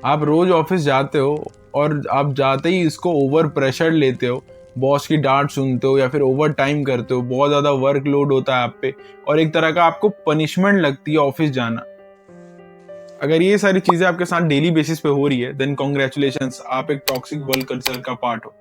आप रोज ऑफिस जाते हो और आप जाते ही इसको ओवर प्रेशर लेते हो, बॉस की डांट सुनते हो या फिर ओवर टाइम करते हो, बहुत ज़्यादा वर्कलोड होता है आप पे और एक तरह का आपको पनिशमेंट लगती है ऑफिस जाना। अगर ये सारी चीज़ें आपके साथ डेली बेसिस पे हो रही है देन कॉन्ग्रेचुलेशंस, आप एक टॉक्सिक वर्क कल्चर का पार्ट हो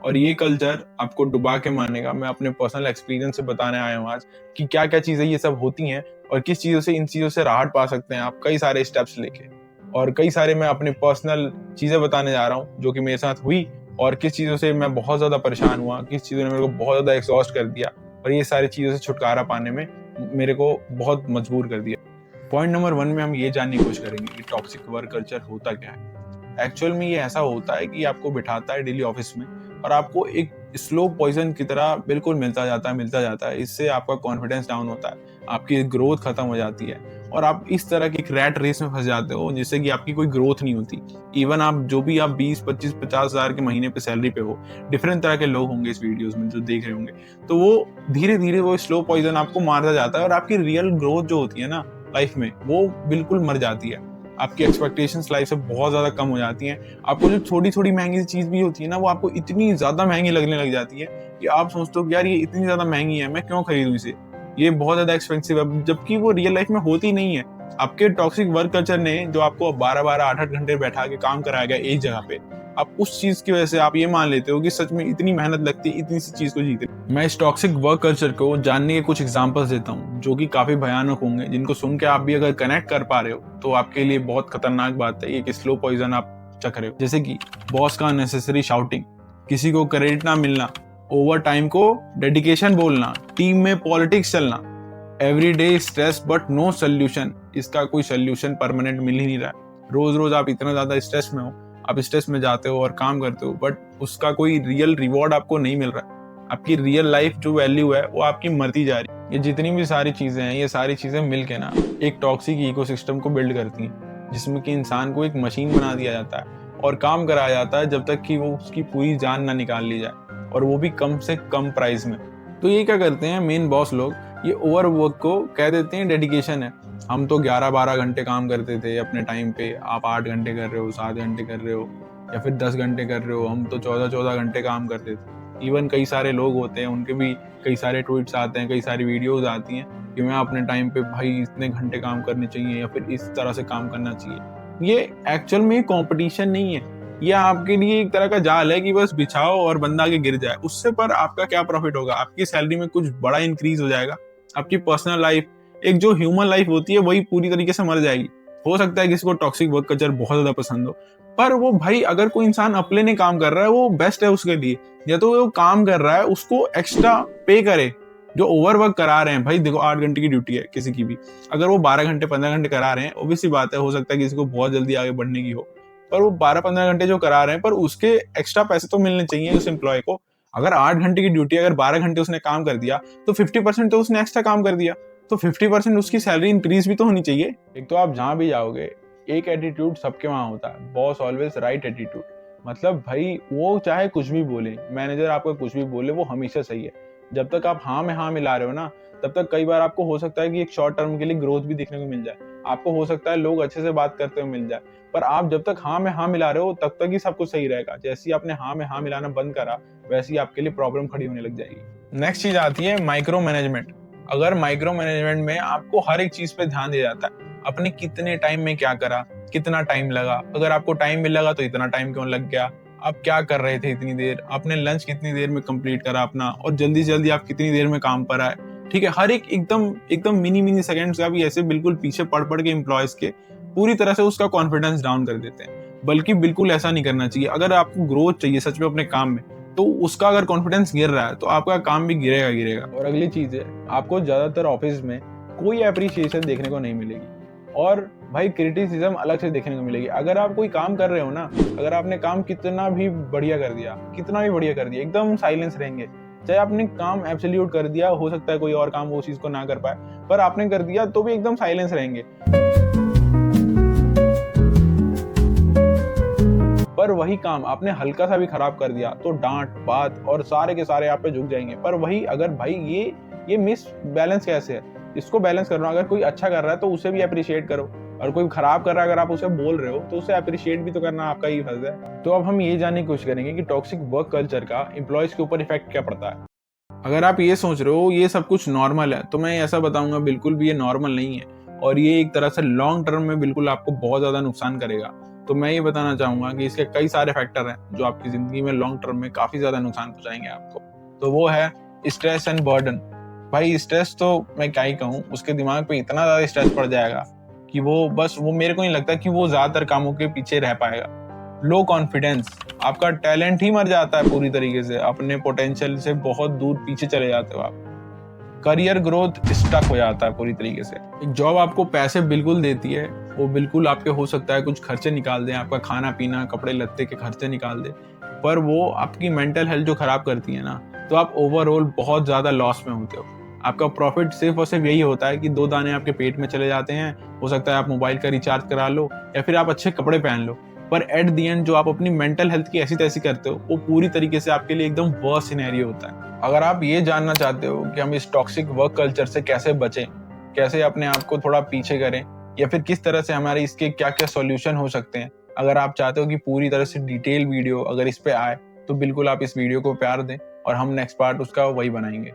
और ये कल्चर आपको डुबा के मानेगा। मैं अपने पर्सनल एक्सपीरियंस से बताने आया हूँ आज कि क्या क्या चीज़ें ये सब होती हैं और किस चीज़ों से इन चीज़ों से राहत पा सकते हैं आप कई सारे स्टेप्स लेके। और कई सारे मैं अपने पर्सनल चीज़ें बताने जा रहा हूँ जो कि मेरे साथ हुई और किस चीज़ों से मैं बहुत ज़्यादा परेशान हुआ, किस चीज़ों ने मेरे को बहुत ज़्यादा एग्जॉस्ट कर दिया और ये सारी चीज़ों से छुटकारा पाने में मेरे को बहुत मजबूर कर दिया। पॉइंट नंबर 1 में हम ये जानने की कोशिश करेंगे कि टॉक्सिक वर्क कल्चर होता क्या है। एक्चुअल में ये ऐसा होता है कि आपको बिठाता है डेली ऑफिस में और आपको एक स्लो पॉइजन की तरह बिल्कुल मिलता जाता है। इससे आपका कॉन्फिडेंस डाउन होता है, आपकी ग्रोथ खत्म हो जाती है और आप इस तरह की रैट रेस में फंस जाते हो जिससे कि आपकी कोई ग्रोथ नहीं होती। इवन आप जो भी आप 20 25 50 हजार के महीने पे सैलरी पे हो, डिफरेंट तरह के लोग होंगे इस वीडियोस में जो देख रहे होंगे, तो वो धीरे धीरे वो स्लो पॉइजन आपको मारता जाता है और आपकी रियल ग्रोथ जो होती है ना लाइफ में वो बिल्कुल मर जाती है। आपकी एक्सपेक्टेशंस लाइफ से बहुत ज़्यादा कम हो जाती हैं। आपको जो थोड़ी-थोड़ी महँगी चीज़ भी होती है ना, वो आपको इतनी ज़्यादा महँगी लगने लग जाती है कि आप सोचते हो कि यार ये इतनी ज़्यादा महँगी है, मैं क्यों खरीदूँ इसे? ये बहुत ज़्यादा एक्सपेंसिव है, जबकि वो रियल लाइफ में होती नहीं है। आपके टॉक्सिक वर्क कल्चर ने जो आपको 12-12, 8-8 घंटे बैठा के काम कराया एक जगह पे, आप उस चीज़ की वजह से आप ये मान लेते हो कि सच में इतनी मेहनत लगती है इतनी सी चीज़ को जीते। मैं इस टॉक्सिक वर्क कल्चर को जानने के कुछ एग्जांपल्स देता हूँ जो कि काफ़ी भयानक होंगे, जिनको सुन के आप भी अगर कनेक्ट कर पा रहे हो तो आपके लिए बहुत खतरनाक बात है ये कि स्लो पॉइजन आप चख रहे हो। जैसे कि बॉस का अननेसेसरी शाउटिंग, किसी को क्रेडिट ना मिलना, ओवर टाइम को डेडिकेशन बोलना, टीम में पॉलिटिक्स चलना, everyday stress but no solution, इसका कोई सोल्यूशन परमानेंट मिल ही नहीं रहा है। रोज रोज आप इतना ज्यादा स्ट्रेस में हो, आप स्ट्रेस में जाते हो और काम करते हो बट उसका कोई रियल रिवॉर्ड आपको नहीं मिल रहा है। आपकी रियल लाइफ जो वैल्यू है वो आपकी मरती जा रही है। ये जितनी भी सारी चीजें हैं ये सारी चीजें मिलके ना एक टॉक्सिक इकोसिस्टम को बिल्ड करती हैं जिसमें कि इंसान को एक मशीन बना दिया जाता है और काम कराया जाता है जब तक कि वो उसकी पूरी जान ना निकाल ली जाए और वो भी कम से कम प्राइस में। तो ये क्या करते हैं मेन बॉस लोग, ये ओवर वर्क को कह देते हैं डेडिकेशन है। हम तो 11-12 घंटे काम करते थे अपने टाइम पे, आप 8 घंटे कर रहे हो, 7 घंटे कर रहे हो या फिर 10 घंटे कर रहे हो, हम तो 14-14 घंटे काम करते थे। इवन कई सारे लोग होते हैं उनके भी कई सारे ट्वीट्स आते हैं, कई सारी वीडियोज आती हैं कि मैं अपने टाइम पे भाई इतने घंटे काम करने चाहिए या फिर इस तरह से काम करना चाहिए। ये एक्चुअल में कंपटीशन नहीं है, ये आपके लिए एक तरह का जाल है कि बस बिछाओ और बंदा आगे गिर जाए। उससे पर आपका क्या प्रॉफिट होगा? आपकी सैलरी में कुछ बड़ा इंक्रीज हो जाएगा? आपकी पर्सनल लाइफ, एक जो ह्यूमन लाइफ होती है वही पूरी तरीके से मर जाएगी। हो सकता है किसी को टॉक्सिक वर्क कल्चर बहुत ज्यादा पसंद हो, पर वो भाई अगर कोई इंसान अपने लिए काम कर रहा है वो बेस्ट है उसके लिए। या तो वो काम कर रहा है उसको एक्स्ट्रा पे करे। जो ओवर वर्क करा रहे हैं भाई, देखो 8 घंटे की ड्यूटी है किसी की भी, अगर वो 12 घंटे 15 घंटे करा रहे हैं, ऑब्वियसली बात है हो सकता है किसी को बहुत जल्दी आगे बढ़ने की हो, पर वो 12-15 घंटे जो करा रहे हैं पर उसके एक्स्ट्रा पैसे तो मिलने चाहिए उस एम्प्लॉय को। अगर 8 घंटे की ड्यूटी, अगर 12 घंटे उसने काम कर दिया तो 50% तो उसने एक्स्ट्रा काम कर दिया, तो 50% उसकी सैलरी इंक्रीज भी तो होनी चाहिए। एक तो आप जहां भी जाओगे एक एटीट्यूड सबके वहां होता है, बॉस ऑलवेज राइट एटीट्यूड। मतलब भाई वो चाहे कुछ भी बोले, मैनेजर आपको कुछ भी बोले, वो हमेशा सही है। जब तक आप हाँ में हाँ मिला रहे हो ना, तब तक कई बार आपको हो सकता है कि एक शॉर्ट टर्म के लिए ग्रोथ भी देखने को मिल जाए, आपको हो सकता है लोग अच्छे से बात करते हुए मिल जाए, पर आप जब तक हाँ में हाँ मिला रहे हो तब तक ही सब कुछ सही रहेगा। जैसे ही आपने हाँ में हाँ मिलाना बंद करा वैसे ही आपके लिए प्रॉब्लम खड़ी होने लग जाएगी। नेक्स्ट चीज आती है माइक्रो मैनेजमेंट। अगर माइक्रो मैनेजमेंट में आपको हर एक चीज पे ध्यान दिया जाता है, आपने कितने टाइम में क्या करा, कितना टाइम लगा, अगर आपको टाइम मिल लगा तो इतना टाइम क्यों लग गया, आप क्या कर रहे थे इतनी देर, आपने लंच कितनी देर में कंप्लीट करा अपना, और जल्दी से जल्दी आप कितनी देर में काम पर आए। ठीक है, हर एक एकदम एकदम मिनी सेकंड्स का भी ऐसे बिल्कुल पीछे पड़ के एम्प्लॉयज के पूरी तरह से उसका कॉन्फिडेंस डाउन कर देते हैं। बल्कि बिल्कुल ऐसा नहीं करना चाहिए। अगर आपको ग्रोथ चाहिए सच में अपने काम में, तो उसका अगर कॉन्फिडेंस गिर रहा है तो आपका काम भी गिरेगा। और अगली चीज है, आपको ज्यादातर ऑफिस में कोई अप्रिसिएशन देखने को नहीं मिलेगी और भाई क्रिटिसिज्म अलग से देखने को मिलेगी। अगर आप कोई काम कर रहे हो ना, अगर आपने काम कितना भी बढ़िया कर दिया, एकदम साइलेंस रहेंगे। चाहे आपने काम एब्सोल्यूट कर दिया, हो सकता है कोई और काम वो चीज को ना कर पाए, पर आपने कर दिया तो भी एकदम साइलेंस रहेंगे। पर वही काम आपने हल्का सा भी खराब कर दिया तो डांट बात और सारे के सारे आप पे झुक जाएंगे। पर वही अगर भाई ये मिस बैलेंस कैसे है, इसको बैलेंस करना। अगर कोई अच्छा कर रहा है तो उसे भी अप्रिशिएट करो, और कोई खराब कर रहा है, अगर आप उसे बोल रहे हो तो उसे अप्रिशिएट भी तो करना आपका ही फर्ज है। तो अब हम ये जानने की कोशिश करेंगे कि टॉक्सिक वर्क कल्चर का एम्प्लॉयज के ऊपर इफेक्ट क्या पड़ता है। अगर आप ये सोच रहे हो ये सब कुछ नॉर्मल है, तो मैं ऐसा बताऊंगा बिल्कुल भी ये नॉर्मल नहीं है, और ये एक तरह से लॉन्ग टर्म में बिल्कुल आपको बहुत ज्यादा नुकसान करेगा। तो मैं ये बताना चाहूंगा कि इसके कई सारे फैक्टर हैं जो आपकी जिंदगी में लॉन्ग टर्म में काफी ज्यादा नुकसान पहुंचाएंगे आपको। तो वो है स्ट्रेस एंड बर्डन। भाई स्ट्रेस तो मैं क्या ही कहूँ, उसके दिमाग पे इतना ज्यादा स्ट्रेस पड़ जाएगा कि वो मेरे को नहीं लगता कि वो ज्यादातर कामों के पीछे रह पाएगा। लो कॉन्फिडेंस, आपका टैलेंट ही मर जाता है पूरी तरीके से, अपने पोटेंशियल से बहुत दूर पीछे चले जाते हो आप। करियर ग्रोथ स्टक हो जाता है पूरी तरीके से। एक जॉब आपको पैसे बिल्कुल देती है, वो बिल्कुल आपके हो सकता है कुछ खर्चे निकाल दे, आपका खाना पीना कपड़े लत्ते के खर्चे निकाल दे, पर वो आपकी मेंटल हेल्थ जो खराब करती है ना, तो आप ओवरऑल बहुत ज्यादा लॉस में होते हो। आपका प्रॉफिट सिर्फ और सिर्फ यही होता है कि 2 दाने आपके पेट में चले जाते हैं, हो सकता है आप मोबाइल का रिचार्ज करा लो या फिर आप अच्छे कपड़े पहन लो, पर एट द एंड जो आप अपनी मेंटल हेल्थ की ऐसी तैसी करते हो, वो पूरी तरीके से आपके लिए एकदम वर्स्ट सिनेरियो होता है। अगर आप ये जानना चाहते हो कि हम इस टॉक्सिक वर्क कल्चर से कैसे बचें, कैसे अपने आप को थोड़ा पीछे करें, या फिर किस तरह से हमारे इसके क्या क्या सॉल्यूशन हो सकते हैं, अगर आप चाहते हो कि पूरी तरह से डिटेल वीडियो अगर इस पे आए, तो बिल्कुल आप इस वीडियो को प्यार दें और हम नेक्स्ट पार्ट उसका वही बनाएंगे।